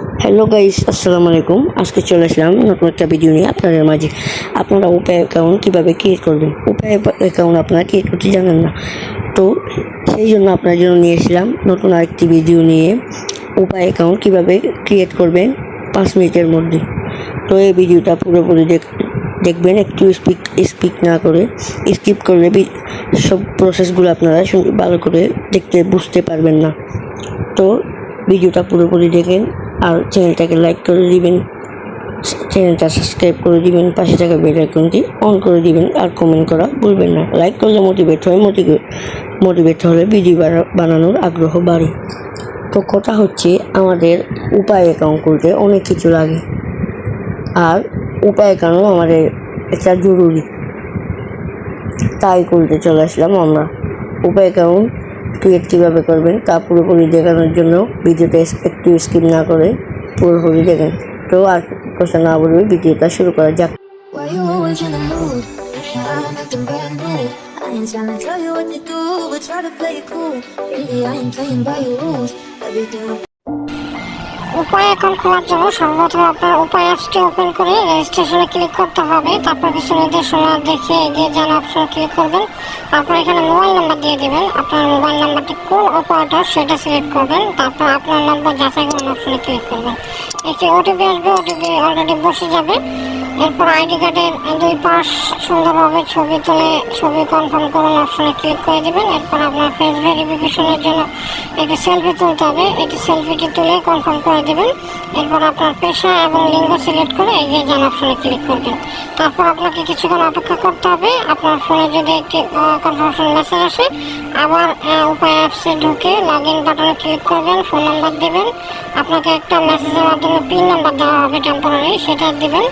Hello guys, আসসালামু আলাইকুম। আজকে চলে আসলাম নতুন একটা ভিডিও নিয়ে আপনাদের মাঝে। আপনারা উপায় অ্যাকাউন্ট কীভাবে ক্রিয়েট করবেন, উপায় অ্যাকাউন্ট আপনারা ক্রিয়েট করতে জানেন না, তো সেই জন্য আপনার জন্য নিয়ে এসলাম নতুন আরেকটি ভিডিও নিয়ে। উপায় অ্যাকাউন্ট কীভাবে ক্রিয়েট করবেন 5 মিনিটের মধ্যে। তো এই ভিডিওটা পুরোপুরি দেখবেন, একটু স্পিক না করে। স্কিপ করলে সব প্রসেসগুলো আপনারা ভালো করে দেখতে বুঝতে পারবেন না। তো ভিডিওটা পুরোপুরি দেখেন, আর চ্যানেলটাকে লাইক করে দিবেন, চ্যানেলটা সাবস্ক্রাইব করে দিবেন, পাশে থাকা বেল আইকনটি অন করে দিবেন, আর কমেন্ট করা ভুলবেন না। লাইক করলে মোটিভেট হলে ভিডিও বানানোর আগ্রহ বাড়ে। তো কথা হচ্ছে, আমাদের উপায় অ্যাকাউন্ট খুলতে অনেক কিছু লাগে, আর উপায় অ্যাকাউন্ট আমাদের একটা জরুরি, তাই খুলতে চলে আসলাম আমরা। উপায় অ্যাকাউন্ট ক্রিয়েট কীভাবে করবেন তা পুরোপুরি দেখানোর জন্য ভিডিওটা একটু স্কিপ না করে পুরোপুরি দেখেন। তো আর কথা না বলবে, ভিডিওটা শুরু করা যাক। উপায় অ্যাকাউন্ট খোলার জন্য সর্বপ্রথম আপনার উপায় অ্যাপসটি ওপেন করে রেজিস্ট্রেশনে ক্লিক করতে হবে। তারপর কিছু নির্দেশনা দেখে এগিয়ে যান অপশনে ক্লিক করবেন। তারপর এখানে মোবাইল নাম্বার দিয়ে দেবেন। আপনার মোবাইল নাম্বারটি কোন অপারেটর সেটা সিলেক্ট করবেন। তারপর আপনার নম্বর যাচাই করার অপশনে ক্লিক করবেন। একটি ওটিপি আসবে, ওটিপি অলরেডি বসে যাবে। এরপর আইডি কার্ডের 2 পাশ সুন্দরভাবে ছবি তুলে ছবি কনফার্ম করুন অপশনে ক্লিক করে দেবেন। এরপর আপনার ফেস ভেরিফিকেশনের জন্য একটি সেলফি তুলতে হবে, এটি সেলফিটি তুলে কনফার্ম করে দেবেন। এরপর আপনার পেশা এবং লিঙ্গ সিলেক্ট করে এগিয়ে যান অপশনে ক্লিক করবেন। তারপর আপনাকে কিছুক্ষণ অপেক্ষা করতে হবে। আপনার ফোনে যদি একটি কনফার্মেশন মেসেজ আসে, আবার উপায় অ্যাপসে ঢুকে লগ ইন বাটনে ক্লিক করবেন, ফোন নাম্বার দেবেন। আপনাকে একটা মেসেজের মাধ্যমে পিন নাম্বার দেওয়া হবে টেম্পোরারি, সেটা দেবেন।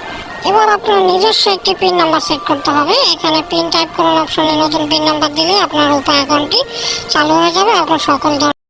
এবার আপনার নিজস্ব একটি পিন নাম্বার সেট করতে হবে। এখানে পিন টাইপ করুন অপশনে, নতুন পিন নাম্বার দিলে আপনার উপায় অ্যাকাউন্টটি চালু হয়ে যাবে। আপনার সকল